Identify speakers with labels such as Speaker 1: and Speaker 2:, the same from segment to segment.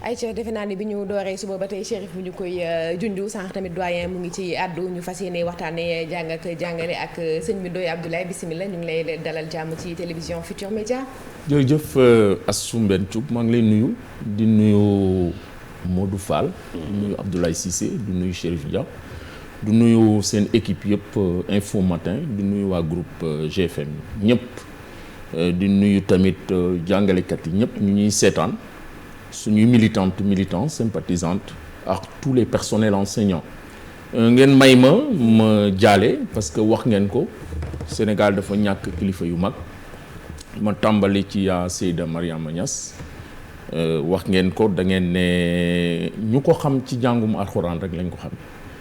Speaker 1: ayca defe naa ni bi ñu dooree suba ba tey Chérif bu ñu koy junju sànq tamit doyen mu ngi ci àddu ñu fas yéene waxtaanee jàng ak jàngale ak sëñ bi Ndoye Abdoulaye bisimilah ñu ngi lay dalal jàmm ci télévision Futurs Médias.
Speaker 2: jërëjëf Astou Mbène Thioub maa ngi lay nuyu di nuyu Modou Fall. di nuyu Abdoulaye Cissé di nuyu Chérif Dia. di nuyu seen équipe yëpp Info Matin di nuyu waa groupe GFM ñëpp di tamit jàngalekat yi ñëpp ñu ñuy seetaan. suñuy militants sympathisantes ak tous les personnels enseignants ngeen may ma jaale parce que wax ngeen ko Sénégal dafa ñàkk kilifa yu mag ma tàmbali ci yaa Seyda Mariama Niass wax ngeen ko da ngeen ne ñu ko xam ci jàngum alxuraan rek lañ ko xam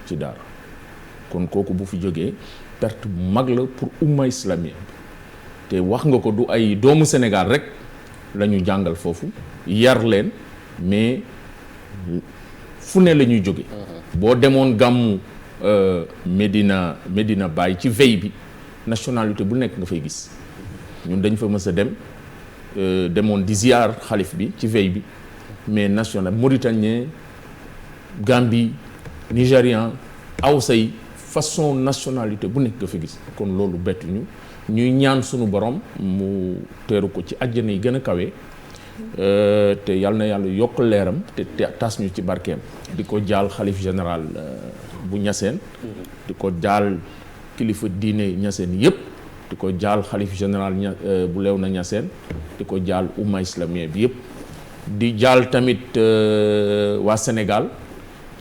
Speaker 2: ci daara kon kooku bu fi jógee perte bu mag la pour umma islamien te wax nga ko du ay doomu Sénégal rek la ñu jàngal foofu yar leen mais fu ne la ñuy jóge boo demoon gàmmu Medina Baye ci veille bi nationalité bu nekk nga fay gis ñun dañ fa mës a demoon di ziar xalif bi ci veille bi mais national mauritanien Gambie nigérian Hausa yi façon nationalité bu nekk nga fa gis kon loolu bettuñu ñuy ñaan sunu borom mu teeru ko ci àjjana yi gën a kawe te yal na yàlla yokk leeram te tas ñu ci barkeem di ko jaal xalif général bu Niassène di ko jaal kilifa diine Niassène yëpp di ko jaal xalif général bu Léona Niassène di ko jaal umma islamien bi yëpp di jaal tamit waa Sénégal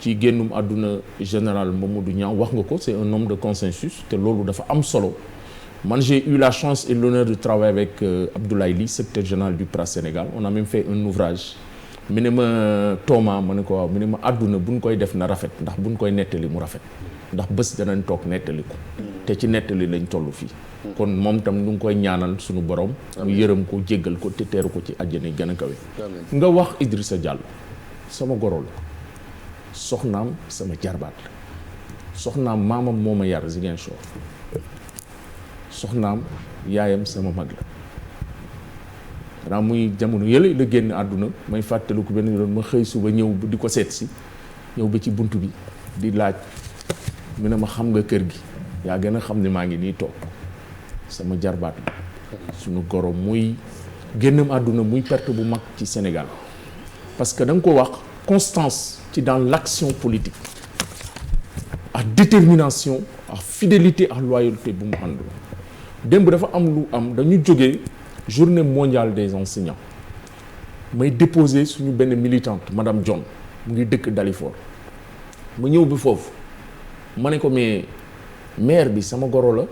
Speaker 2: ci génnum àdduna général Mamadou Niang wax nga ko c'est un homme de consensus te loolu dafa am solo man j'ai eu la chance et l'honneur de travailler avec Abdoulaye Ly secrétaire général du PRA Sénégal on a même fait un ouvrage mu ne ma Thomas ma ne ko waaw mu ne ma àdduna buñ koy def na rafet ndax buñ koy nettali mu rafet ndax bés danañ toog nettali ko te ci nettali lañ toll fii kon moom tam ñu ngi koy ñaanal suñu borom mu yërëm ko jéggal ko te teeru ko ci àjjana yi gën a kawe nga wax Idrissa Diallo sama goro la soxnaam sama jarbaat la soxnaam maamam moo ma yar Ziguinchor soxnaam yaayam sama mag la xanaa muy jamono yële la génn àdduna may fàttaliku benn yoon ma xëy suba ñëw di ko seet si ñëw ba ci bunt bi di laaj mu ne ma xam nga kër gi yaa gën a xam ne maa ngi nii toog sama jarbaat la suñu goro muy génnam àdduna muy perte bu mag ci Sénégal parce que da nga ko wax constance ci dans l'action politique ak détermination ak fidélité ak loyauté bu mu àndul démb dafa am lu am dañu jógee journée mondiale des enseignants may déposer suñu benn militante madame John mu ngi dëkk Dalifort ma ñëw bi foofu ma ne ko mais maire bi sama goro la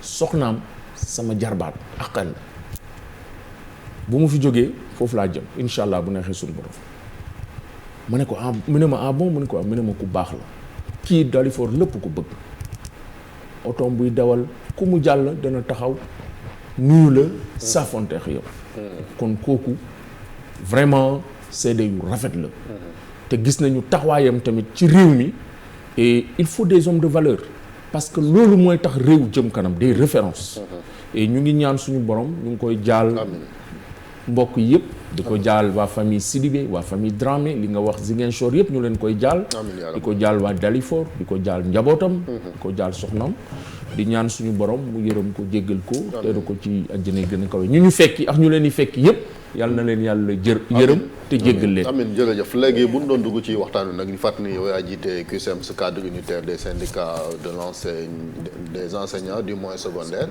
Speaker 2: soxnaam sama jarbaat akal la bu mu fi jógee foofu laa jëm incha allah bu neexee suñu borom ma ne ko ah mu ne ma ah bon mu ne ko ah mu ne ma ku baax la kii Dalifort lépp ku bëgg otoom buy dawal ku mu jàll dana taxaw nuyu la saafonteex yow kon kooku vraiment seede yu rafet la te gis nañu taxawaayam tamit ci réew mi et il faut des hommes de valeur parce que loolu mooy tax réew jëm kanam des références et ñu ngi ñaan suñu borom ñu ngi koy jaal mbokk yëpp di ko jaal waa famille Sidibé waa famille Dramé li nga wax Ziguinchor yëpp ñu leen koy jaal di ko jaal waa Dalifort di ko jaal njabootam di ko jaal soxnaam di ñaan suñu borom mu yërëm ko jéggal ko teeru ko ci àjjana gën a kawe ñu fekki ak ñu leen di fekki yëpp yàlla na leen yàlla yërëm te jéggal leen
Speaker 3: amiin jërëjëf léegi bu ñu doon dugg ci waxtaan wi nag ñu fàttali ni yow yaa jiite CUSEMS cadre unitaire des syndicats des enseignants du moyen secondaire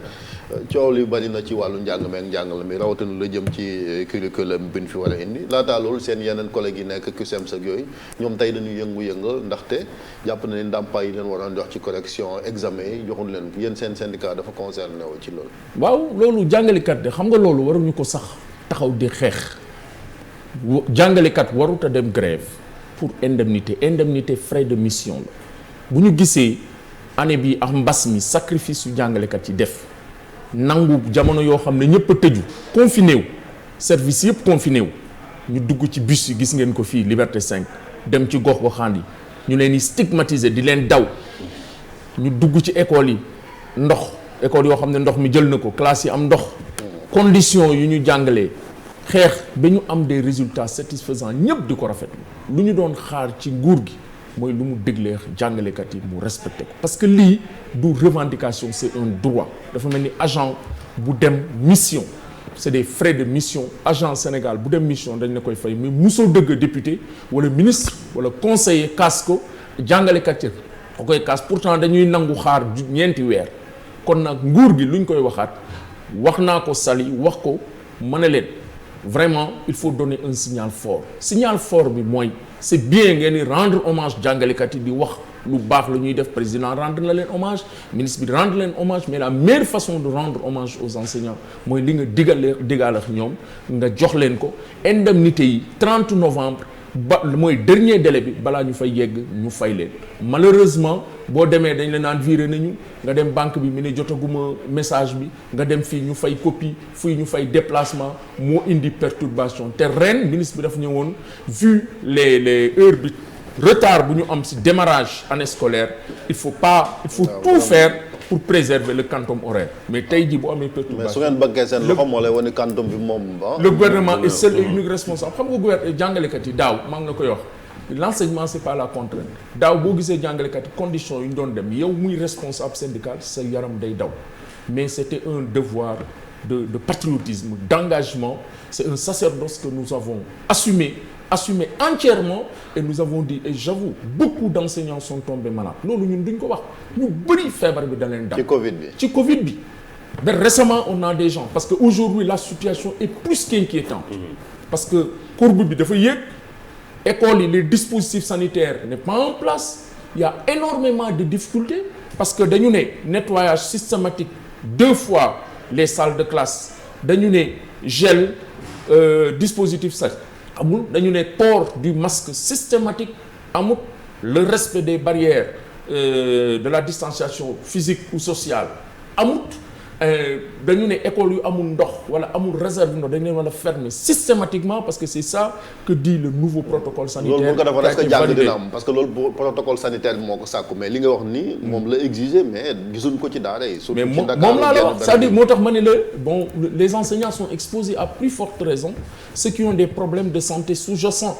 Speaker 3: coow li bari na ci wàllu njàng meek njàngale mi rawatina la jëm ci curriculum bi ñu fi war a indi laataa loolu seen yeneen collègues yi nekk CUSEMS ak yooyu ñoom tey dañuy yëngu-yëngal ndaxte jàpp na ne ndàmpaay yi leen waroon jox ci correction examen yi joxuñ leen yéen seen syndicat dafa concerné wu ci loolu.
Speaker 2: waaw loolu jàngalekat de xam nga loolu waruñu ko sax taxaw di xeex jàngalekat warut a dem grève pour indemnité frais de mission la bu ñu gisee année bi ak mbas mi sacrifice yu jàngalekat yi def nangu jamono yoo xam ne ñëpp a tëju confiné wu service yëpp confiné wu ñu dugg ci bus yi gis ngeen ko fii Liberté 5 dem ci gox goxaan yi ñu leen di stigmatiser di leen daw ñu dugg ci école yi école yoo xam ne ndox mi jël na ko classe yi am ndox condition yu ñu jàngalee xeex ba ñu am des résultats satisfaisants ñëpp di ko rafetlu lu ñu doon xaar ci nguur gi mooy lu mu déglee jàngalekat yi mu respecté ko parce que lii du revendication c'est un droit dafa mel ni agent bu dem mission c'est des frais de mission agent Sénégal bu dem mission dañ la koy fay mais musoo dëgg député wala ministre wala conseiller kaas ko jàngalekat yi da koy kaas pourtant dañuy nangu xaar ñeenti weer kon nag nguur gi luñ koy waxaat wax naa ko Sali wax ko mën na leen vraiment il faut donner un signal fort bi mooy c'est bien ngeen di rendre hommage jàngalekat yi di wax lu baax la ñuy def président rendre na leen hommage ministre bi rendre leen hommage mais la meilleure façon de rendre hommage aux enseignants mooy li nga digal ak ñoom nga jox leen ko indemnité yi 30 novembre ba mooy dernier délai bi balaa ñu fay yegg ñu fay leen malheureusement boo demee dañ la naan viré nañu nga dem banque bi mu ne jotaguma message bi nga dem fii ñu fay copie fii ñu fay déplacement moo indi perturbation te ren ministre bi dafa ñëwoon vu les heures bi retard bu ñu am ci démarrage année scolaire il faut tout faire pour préserver le quantum horaire mais tey jii bu amee perturbation.
Speaker 3: mais su ngeen bëggee seen loxo moo lay wane quantum bi moom.
Speaker 2: le gouvernement est seul et unique responsable xam nga gouvernement jàngalekat yi daaw maa ngi la koy wax l'enseignement c'est pas la contrainte daaw boo gisee jàngalekat yi conditions yu ñu doon dem yow muy responsable syndical sa yaram day daw mais c'était un devoir de patriotisme d'engagement c'est un sacerdoce que nous avons assumé entièrement et nous avons dit et j'avoue beaucoup d'enseignants sont tombés malades loolu ñun duñ ko wax ñu bëri feebar bi da leen dal ci Covid bi mais récemment on a des gens parce que aujourd'hui la situation est plus qu'inquiétante parce que courbe bi dafa yéeg écoles yi les dispositifs sanitaires n'est pas en place il y a énormément de difficultés parce que dañu ne nettoyage systématique 2 fois les salles de classe dañu ne gel dispositif sax amul dañu ne port du masque systématique amul le respect des barrières de la distanciation physique ou sociale amul dañu ne école yu amul ndox wala amul réserve ndox dañu leen war a fermer systématiquement parce que c'est ça que dit le nouveau protocole sanitaire.
Speaker 3: loolu bu ko defoon est-ce que jàng dina am parce que loolu protocole sanitaire bi moo ko sàkku mais li nga wax nii moom la exiger mais gisuñ ko ci daara yi. surtout ci Dakar
Speaker 2: moom laa la wax c'est-à-dire moo tax ma ne la bon les enseignants sont exposés à plus forte raison ceux qui ont des problèmes de santé sous-jacents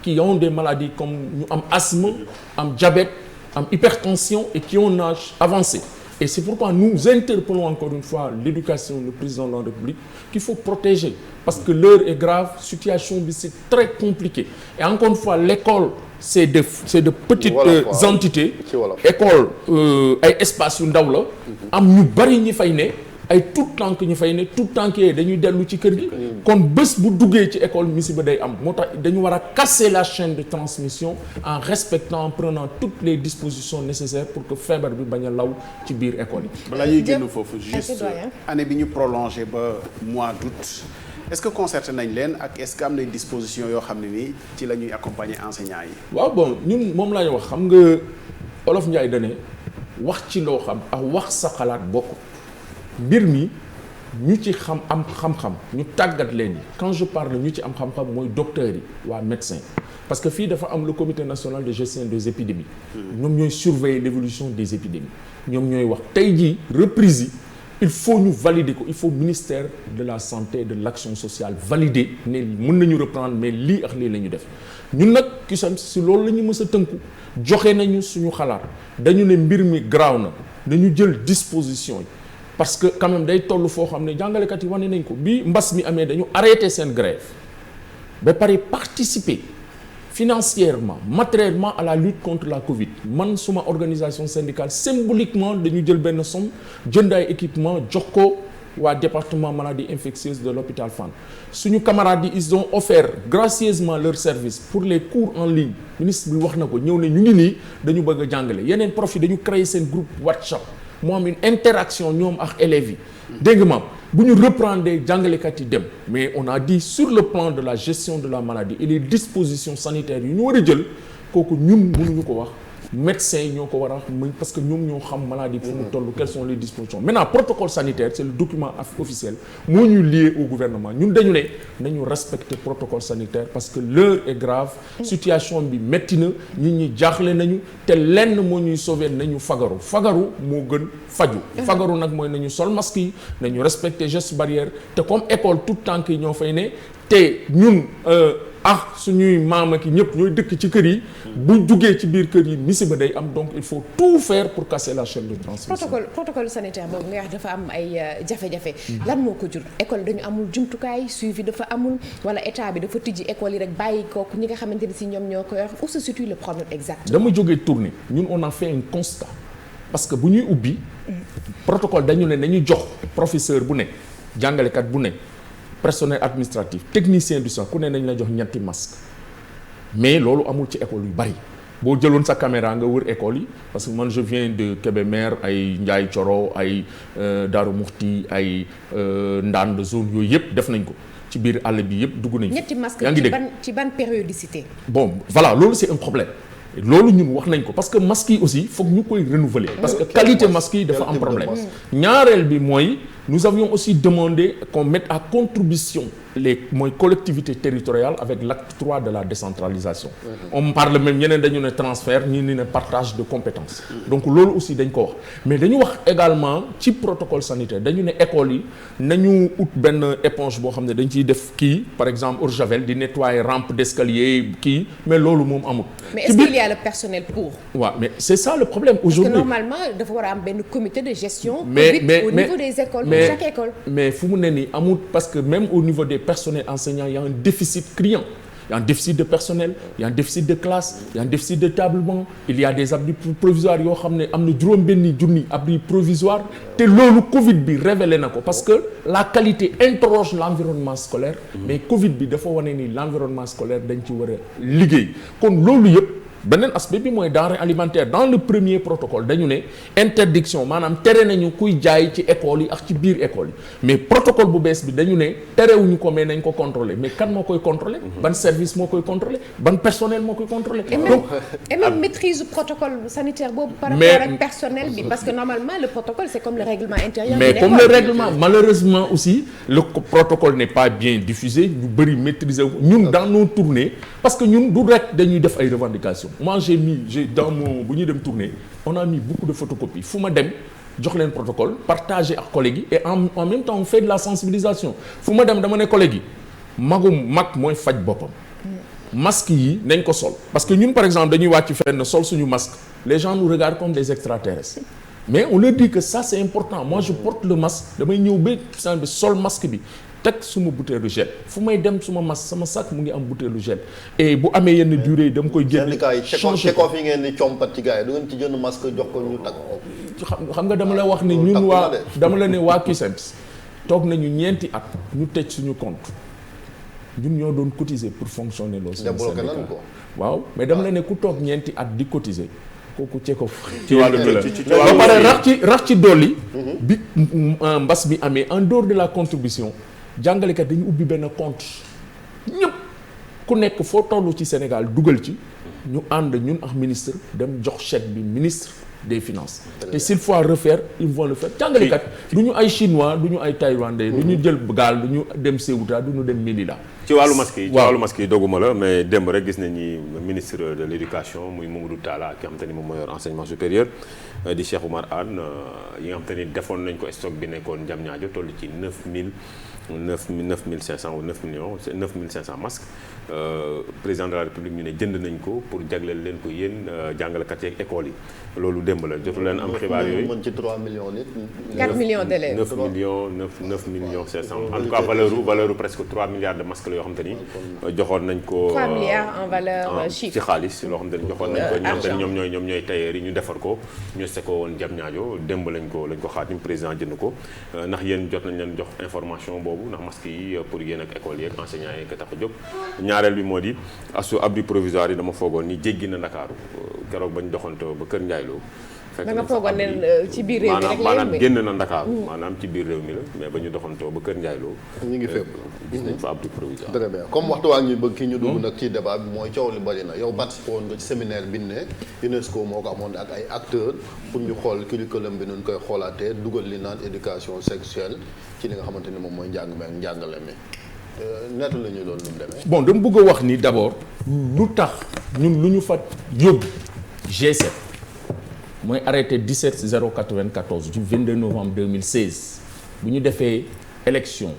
Speaker 2: qui ont des maladies comme ñu am asthme am diabète am hypertension et qui ont un âge avancé. Et c'est pourquoi nous interpellons encore une fois l'éducation, le président de la République, qu'il faut protéger. Parce que l'heure est grave, situation bi c'est très compliqué. Et encore une fois, l'école, c'est de petites entités. École, ay espace yu ndaw la. am ñu bari ñi fay ne. ay tout temps que ñu fay ne tout temps que dañuy dellu ci kër gi kon bés bu duggee ci école musiba day am moo tax dañu war a casser la chaîne de transmission en respectant en prenant toutes les dispositions nécessaires pour que feebar bi bañ a law ci biir école yi.
Speaker 4: balaa ñuy génn foofu juste année bi ñu prolongé ba mois d'août est-ce que concerté nañ leen ak est-ce que am nañ disposition yoo xam ne nii ci la ñuy accompagner enseignants yi.
Speaker 2: waaw bon ñun moom laa ñu wax xam nga Olof Ndiaye da ne wax ci loo xam ak wax sa xalaat bokk. mbir mi ñu ci am xam-xam ñu tàggat leen yi quand je parle ñu ci am xam-xam mooy docteurs yi waa médecin parce que fii dafa am le comité national de gestion des épidémies ñoom ñooy surveiller l'évolution des épidémies ñoom ñooy wax tey jii reprise yi il faut ñu valider ko il faut ministère de la santé et de l'action sociale valider ne mën nañu reprendre mais lii ak lii la ñu def ñun nag CUSEMS si loolu la ñu mës a tënku joxe nañu suñu xalaat dañu ne mbir mi graaw na dañu jël disposition yi parce que quand même day toll foo xam ne jàngalekat yi wane nañ ko bi mbas mi amee dañu arrêter seen grève ba pare participer financièrement matériellement à la lutte contre la Covid man suma organisation syndicale symboliquement dañu jël benn somme jënd ay équipement jox ko waa département maladies infectieuses de l'hôpital Fann suñu camarades yi ils ont offert gracieusement leur service pour les cours en ligne ministre bi wax na ko ñëw ne ñu ngi nii dañu bëgg a jàngale yeneen profs yi dañu créer seen groupe WhatsApp moo am une interaction ñoom ak élèves yi dégg nga bu ñu reprendre jàngalekat yi dem mais on a dit sur le plan de la gestion de la maladie et les dispositions sanitaires yu ñu war a jël kooku ñun mënuñu ko wax médecins yi ñoo ko war a mën parce que ñoom ñoo xam maladie fu mu toll quelles sont les dispositions maintenant protocole sanitaire c'est le document officiel moo ñu lié au gouvernement ñun dañu ne nañu respecter protocole sanitaire parce que l'heure est grave situation bi métti na nit ñi jaaxle nañu te lenn moo ñuy sauver nañu fagaru moo gën faju fagaru nag mooy nañu sol masque yi nañu respecter gestes barrières te comme école tout tànk yi ñoo fay ne te ñun suñuy maama ki ñëpp ñooy dëkk ci kër yi bu duggee ci biir kër yi misiba day am donc il faut tout faire pour casser la chaîne de transmission.
Speaker 1: protocole sanitaire boobu nga wax dafa am ay jafe-jafe lan moo ko jur école dañu amul jumtukaay suivi dafa amul wala état bi dafa tijji école yi rek bàyyi kooku ñi nga xamante ni si ñoom ñoo ko yor où se situe le problème exact.
Speaker 2: dama jógee tournée ñun on a fait un constat parce que bu ñuy ubbi protocole dañu ne nañu jox professeur bu ne jàngalekat bu ne personnel administratif technicien du sang ku ne nañ la jox ñetti masque mais loolu amul ci école yu bari boo jëloon sa caméra nga wër école yi parce que man je viens de Kébémer ay Ndiaye Thioro ay Darou Mouhty ay Ndande zone yooyu yëpp def nañ ko ci biir àll bi yëpp dugg nañ ko.
Speaker 1: ñetti masque
Speaker 2: yaa ngi dégg
Speaker 1: ci ban périodicité.
Speaker 2: bon voilà loolu c'est un problème loolu ñun wax nañ ko parce que masque yi aussi foog ñu koy renouveler parce que qualité masque yi dafa am problème ñaareel bi mooy nous avions aussi demandé qu'on mette à contribution les collectivités territoriales avec l'acte 3 de la décentralisation on parle même ñeneen dañu ne transfert ñi ni ne partage de compétences donc loolu aussi dañ ko wax mais dañu wax également ci protocole sanitaire dañu ne école yi nañu ut benn éponge boo xam ne dañ ciy def kii par exemple eau de javel di nettoyer rampe d'escalier kii mais loolu moom amul.
Speaker 1: mais est-ce qu'il y a le personnel pour.
Speaker 2: waaw mais c'est ça le problème aujourd'hui
Speaker 1: parce que normalement dafa war a am benn comité de gestion Covid au niveau des écoles pour chaque école.
Speaker 2: mais fu mu ne nii amul parce que même au niveau des personnels enseignants il y a un déficit criant. Il y a un déficit de personnel, il y a un déficit de classe, il y a un déficit de table-banc, il y a des abris provisoires yoo xam ne am na juróom-benni junni abris provisoires te loolu Covid bi révélé na ko parce que la qualité interroge l'environnement scolaire mais Covid bi dafa wane ni l'environnement scolaire dañ ci war a liggéey kon loolu yëpp beneen aspect bi mooy denrée alimentaire dans le premier protocole dañu ne interdiction maanaam tere nañu kuy jaay ci école yi ak ci biir école yi mais protocole bu bees bi dañu ne terewuñu ko mais nañ ko contrôler mais kan moo koy contrôler ban service moo koy contrôler ban personnel moo koy contrôler donc
Speaker 1: et même maîtrise du protocole sanitaire boobu par rapport ak personnel bi parce que normalement le protocole c'est comme le règlement intérieur
Speaker 2: mais comme le règlement malheureusement aussi le protocole n'est pas bien diffusé ñu bëri maîtriser ñun dans nos tournées parce que ñun du rek dañuy def ay revendications moi j'ai dans mon bu ñuy dem tournée on a mis beaucoup de photocopies fu ma dem jox leen protocole partager ak collègues yi et en même temps on fait de la sensibilisation fu ma dem dama ne collègues yi mag mooy faj boppam masque yi nañ ko sol parce que ñun par exemple dañuy wàcc fenn sol suñu masque les gens nous regardent comme des extraterrestres mais on leur dit que ça c'est important moi je porte le masque damay ñëw ba sol masque bi teg suma bouteille de gel fu may dem suma masque sama sac mu ngi am bouteille de gel et bu amee yenn durée yi dama koy génne
Speaker 3: changer ko fi ngeen di compat ci gars yi du ngeen ci jënd masque jox ko ñu takk
Speaker 2: xam nga dama la wax ne ñun waa dama la ne waa CUSEMS toog nañu ñeenti at ñu tëj suñu compte ñun ñoo doon cotiser pour fonctionner loolu waaw mais dama la ne ku toog ñeenti at di cotiser kooku ceeko ci wàllu bi la ba pare rax ci dolli bi mbas bi amee en dehors de la contribution jàngalekat dañu ubbi benn compte ñëpp ku nekk foo tollu ci Sénégal dugal ci ñu ànd ñun ak ministre dem jox chèque bi ministre des finances te s'il faut refaire ils vont le faire jàngalekat du ñu ay chinois du ñu ay taïwanais du ñu jël gaal du ñu dem Ceuta du ñu dem Melilla
Speaker 5: ci wàllu masque yi dogguma la mais démb rek gis nañ ni ministre de l'éducation muy Mamadou Talla ki nga xam te ni moom moo yor enseignement supérieur di Cheikh Oumar Anne yi nga xam te ni defoon nañ ko stock bi nekkoon Diamniadio toll ci 9500 ou 9500 masques président de la République ñu ne jënd nañ ko pour jagleel leen ko yéen jàngalekat yi ak école yi loolu démb la jotu leen am xibaar yooyu
Speaker 3: mën ci 3 millions nit
Speaker 1: 4 millions d'élèves
Speaker 5: 9 millions 500 en tout cas valeur presque 3 milliards de masques la yoo xam te ni joxoon nañ ko
Speaker 1: 3 milliards en valeur chiffre
Speaker 5: ci xaalis loo xam te ni joxoon nañ ko ñoom ñooy tailleur yi ñu defar ko ñu se ko woon Diamniadio démb lañ ko xaatim président jënd ko ndax yéen jot nañ leen jox information boobu ndax masques yi pour yéen ak école yi ak enseignants yi ka tax a jóg ñaareel bi moo di abri provisoire yi dama foogoon ni jéggi na Ndakaaru keroog bañ doxantoo ba Kër Ndiaye Lo fekk
Speaker 1: da nga foogoon ne ci biir réew mi rek
Speaker 5: maanaam génn na Ndakaaru maanaam ci biir réew mi la mais ba ñu doxantoo ba Kër Ndiaye Lo
Speaker 3: ñu ngi fépp
Speaker 5: gis nañ fa abri provisoire.
Speaker 3: très bien comme waxtu waa ngi bëgg ki ñu dugg nag ci débat bi mooy coow li bari na yow participé woon nga ci séminaire bi ne UNESCO moo ko amoon ak ay acteurs pour ñu xool curriculum bi nu koy xoolaatee dugal li naan éducation sexuelle ci li nga xamante ni moom mooy njàng mi ak njàngale mi netta la ñu doon lu mu demee.
Speaker 2: bon dama bëgg a wax ni d'abord lu tax ñun lu ñu fa yóbbu G7 mooy arrêté 17094 du 22 novembre 2016 bu ñu defee élection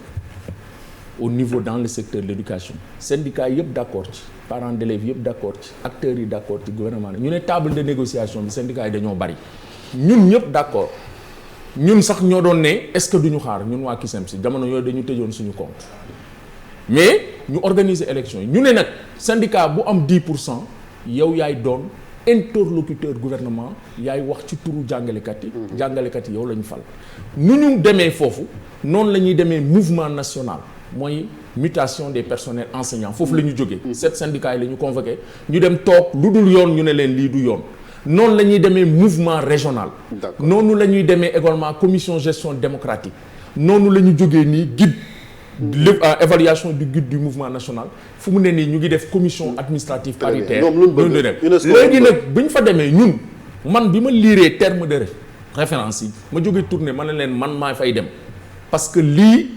Speaker 2: au niveau dans le secteur de l'éducation syndicat yëpp d'accord ci parents d'élèves yëpp d'accord ci acteurs yi d'accord ci gouvernement ñu ne table de négociation bi syndicat yi dañoo bari ñun ñëpp d'accord ñun sax ñoo doon ne est-ce que duñu xaar ñun waa CUSEMS si jamono yooyu dañu tëjoon suñu compte mais ñu organiser élection yi ñu ne nag syndicat bu am 10% yow yaay doon interlocuteur gouvernement yaay wax ci turu jàngalekat yi. jàngalekat yi yow la ñu fal. nu ñu demee foofu noonu la ñuy demee mouvement national mooy mutation des personnels enseignants foofu la ñu jógee. 7 syndicats yi la ñu convoqué ñu dem toog lu dul yoon ñu ne leen lii du yoon. noonu la ñuy demee mouvement régional. noonu la ñuy demee également commission gestion démocratique. noonu la ñu jógee nii guide. Évaluation du guide du mouvement national fu mu ne nii ñu ngi def commission administrative paritaire léegi nag bu ñu fa demee ñun man bi ma liiree terme de référence yi ma jógee tournée ma ne leen man maa fay dem parce que lii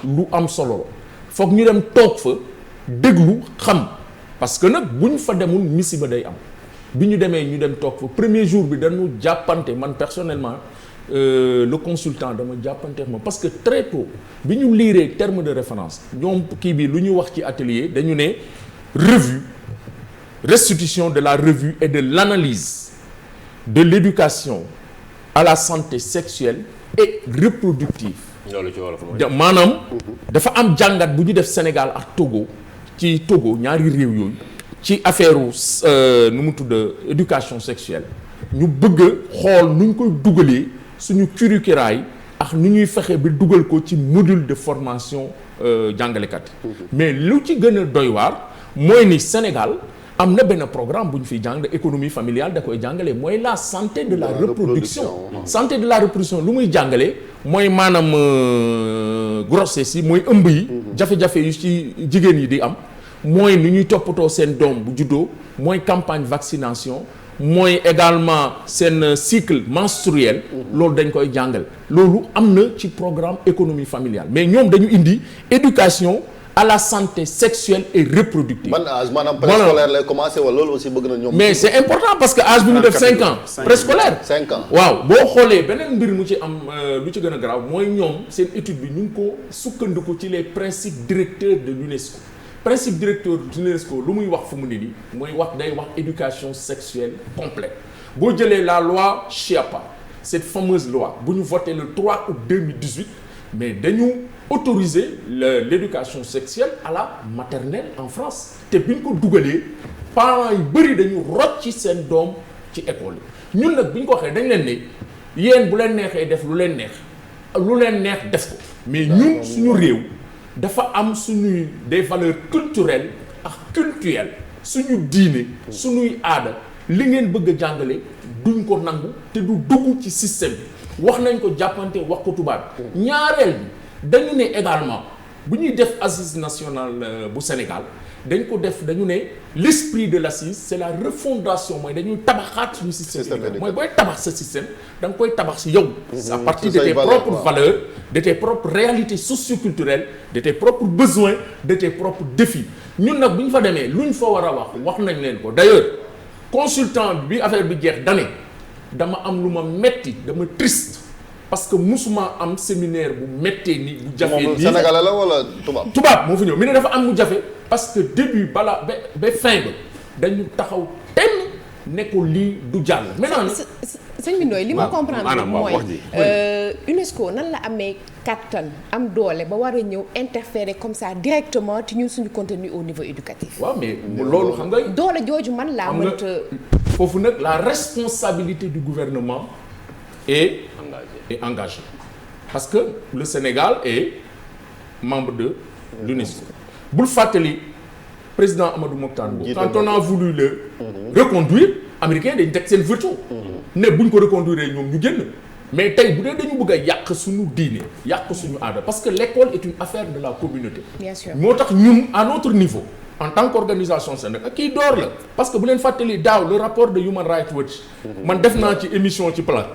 Speaker 2: lu am solo la foog ñu dem toog fa déglu xam parce que nag bu ñu fa demul misiba day am bi ñu demee ñu dem toog fa premier jour bi dañu jàppante man personnellement le consultant dama jàppante moom parce que très tôt bi ñu liiree terme de référence ñoom kii bi lu ñu wax ci atelier dañu ne revue restitution de la revue et de l'analyse de l'éducation à la santé sexuelle et reproductive
Speaker 5: loolu ci wolof mooy
Speaker 2: maanaam dafa am jàngat bu ñu def Sénégal ak Togo ci Togo ñaari réew yooyu ci affaire nu mu tudd éducation sexuelle ñu bëgg a xool nu ñu koy dugalee suñu curricula yi ak nu ñuy fexe bi dugal ko ci module de formation jàngalekat mais lu ci gën a doy waar mooy ni Sénégal am na benn programme bu ñu fiy jàng économie familiale da koy jàngale mooy la santé de la reproduction santé de la reproduction lu muy jàngale mooy maanaam grossesse yi mooy ëmb yi jafe-jafe yu ci jigéen yi di am mooy nu ñuy toppatoo seen doom bu juddoo mooy campagne vaccination mooy également seen cycle menstruel loolu dañ koy jàngal loolu am na ci programme économie familiale mais ñoom dañu indi éducation à la santé sexuelle et reproductive.
Speaker 3: ban âge maanaam préscolaire lay commencer wala loolu aussi bëgg na ñoom.
Speaker 2: mais c'est important parce que âge bi ñu def 5 ans. préscolaire
Speaker 3: 5 ans.
Speaker 2: waaw boo xoolee beneen mbir mu ci am lu ci gën a grave mooy ñoom seen étude bi ñu ngi ko sukkandiku ci les principes directeurs de l'UNESCO. principe directeur de l'UNESCO lu muy wax fu mu ne nii mooy wax day wax éducation sexuelle complète boo jëlee la loi Chiapa cette fameuse loi bu ñu voté le 3 août 2018 mais dañu autoriser l'éducation sexuelle à la maternelle en France te bi ñu ko dugalee parents yu bëri dañu rocc ci seen doom ci école yi ñun nag bi ñu ko waxee dañ leen ne yéen bu leen neexee def lu leen neex def ko mais ñun suñu réew dafa am suñuy des valeurs culturelles ak cultuelles suñu diine suñuy aada li ngeen bëgg a jàngale duñ ko nangu te du dugg ci système bi wax nañ ko jàppante wax ko tubaab ñaareel bi dañu ne également bu ñuy def assise nationale bu Sénégal dañ ko def dañu ne l'esprit de l'assise c'est la refondation mooy dañuy tabaxaat suñu système mooy booy tabax sa système da nga koy tabax si yow à partir de tes propres valeurs de tes propres réalités socioculturelles de tes propres besoins de tes propres défis ñun nag bu ñu fa demee lu ñu fa war a wax nañ leen ko d'ailleurs consultant bi affaire bi jeex dane dama am lu ma metti dama triste parce que musuma am séminaire bu méttee ni bu jafee nii
Speaker 3: Sénégalais la wala
Speaker 2: tubaab moo fi ñëw mi ne dafa am mu jafe parce que début balaa ba fin ba dañu taxaw tem ne ko lii du jàll maintenant
Speaker 1: sëñ bi Ndoye li ma comprendre mooy UNESCO nan la amee kattan am doole ba war a ñëw interférer comme ça directement ci ñun suñu contenu au niveau éducatif.
Speaker 2: waaw mais loolu xam nga
Speaker 1: doole jooju man laa mënta
Speaker 2: foofu nag la responsabilité du gouvernement est engagée parce que le Sénégal est membre de l'UNESCO bul fàttali président Amadou Mokhtar Mbow quand on a voulu le reconduire américain dañ teg seen veto ne buñ ko reconduire ñoom ñu génn mais tey bu dee dañu bëgg a yàq suñu diine yàq suñu aada parce que l'école est une affaire de la communauté.
Speaker 1: Bien sûr.
Speaker 2: moo tax ñun à notre niveau en tant qu'organisation syndicale kii door la parce que bu leen fàttali daaw le rapport de Human Rights Watch man def naa ci émission ci plat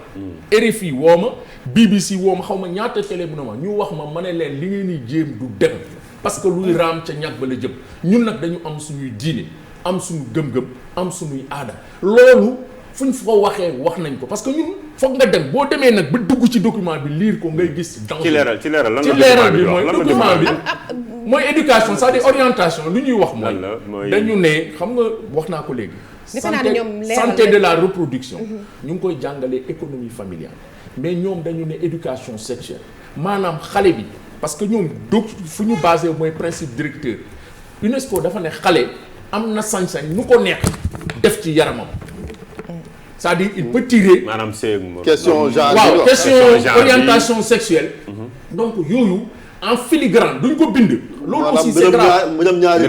Speaker 2: RFI woo ma BBC woo ma xaw ma ñaata télé bu na ma ñu wax ma ne leen li ngeen di jéem du dem parce que luy raam ca ñàkk ba la jëm ñun nag dañu am suñuy diine am suñu gëm-gëm am suñuy aada loolu fu ñu ko waxee wax nañ ko parce que ñun foog nga dem boo demee nag ba dugg ci document bi lire ko ngay gis.
Speaker 5: ci leeral lan
Speaker 2: ci leeral bi mooy document bi mooy éducation c'est-à-dire orientation lu ñuy wax mooy dañu ne xam nga wax naa ko léegi. santé de la reproduction. ñu ngi koy jàngalee économie familiale. mais ñoom dañu ne éducation sexuelle maanaam xale bi parce que ñoom donc fu ñu basé mooy principe directeur UNESCO dafa ne xale am na sañ-sañ nu ko neex def ci yaramam. c'est-à-dire il peut tirer.
Speaker 5: maanaam c'est
Speaker 3: question genre
Speaker 2: waaw question orientation sexuelle. donc yooyu en filigrane duñ ko bind. loolu aussi c'est grave
Speaker 3: mu dem ñaari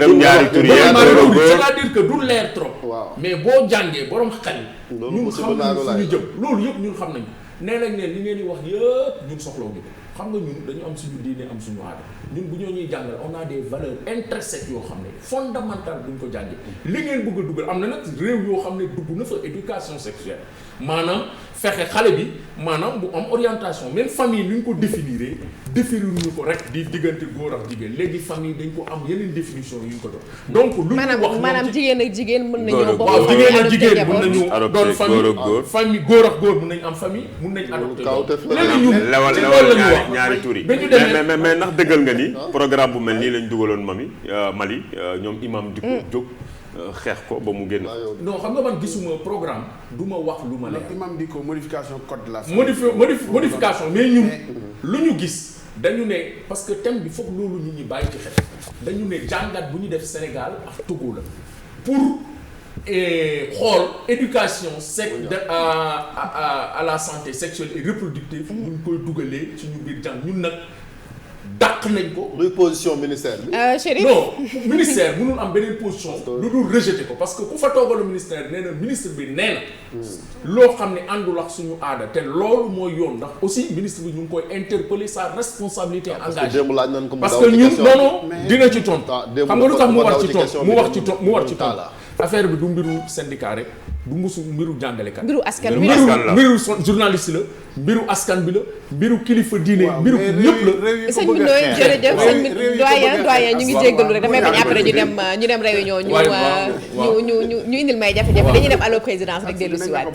Speaker 3: tur
Speaker 2: c'est-à-dire que du leer trop. mais boo jàngee borom xel. ñun xam nañ fu ñu jëm loolu yëpp ñun xam nañu nee nañ ne li ngeen di wax yëpp ñun soxlawu ñu xam nga ñun dañu am suñu diine am suñu aada ñun bu ñoo ñuy jàngal on a des valeurs intrinsèques yoo xam ne fondamentales duñ ko jàngee li ngeen bëgg a dugal am na nag réew yoo xam ne dugg na fa éducation sexuelle maanaam fexe xale bi maanaam bu am orientation même famille ni ñu ko définir ñu ko rek di diggante góor ak jigéen léegi famille dañ ko am yeneen définition yu ñu ko doon donc lu ñu wax
Speaker 1: maanaam jigéen ak jigéen mën nañoo bokk
Speaker 2: waaw jigéen ak jigéen mën nañu doon famille góor ak góor mën nañu am famille mën nañu adopté léegi ñun ci loolu la ñu wax
Speaker 5: ñaari tur yi
Speaker 2: mais
Speaker 5: mais ndax dëggal nga ni programme bu mel nii lañ dugaloon Mali ñoom imam di ko jóg xeex ko ba mu génn.
Speaker 2: non xam nga man gisuma programme du ma wax lu ma leer.
Speaker 4: imam di ko modification code de la famille.
Speaker 2: modification mais ñun lu ñu gis dañu ne parce que thème bi foog loolu nit ñi bàyyi ci xel dañu ne jàngat bu ñu def Sénégal ak Togo la pour xool éducation à la santé sexuelle et reproductive. ñu ngi koy dugalee suñu biir jàng ñun nag. dàq nañ ko.
Speaker 3: luy position ministère bi.
Speaker 1: Chérif
Speaker 2: non ministère mënul am beneen position. lu dul rejeter ko parce que ku fa toogalu ministère nee na ministre bi nee na. loo xam ne àndul ak suñu aada te loolu mooy yoon ndax aussi ministre bi ñu ngi koy interpeller sa responsabilité engagée. parce que ñun non dina ci tontu. xam nga lu tax mu war ci tontu affaire bi du mbiru syndicat rek. du mbiru jàngalekat.
Speaker 1: mbiru askan bi
Speaker 2: mbiru journaliste la mbiru askan bi la mbiru kilifa diine mbiru ñëpp la.
Speaker 1: sëñ bi Ndoye jërëjëf sëñ bi doyen ñu ngi jéggalu rek damay bañ après ñu dem réunion ñu indil may jafe-jafe dañuy dem allo présidence rek dellu si waat.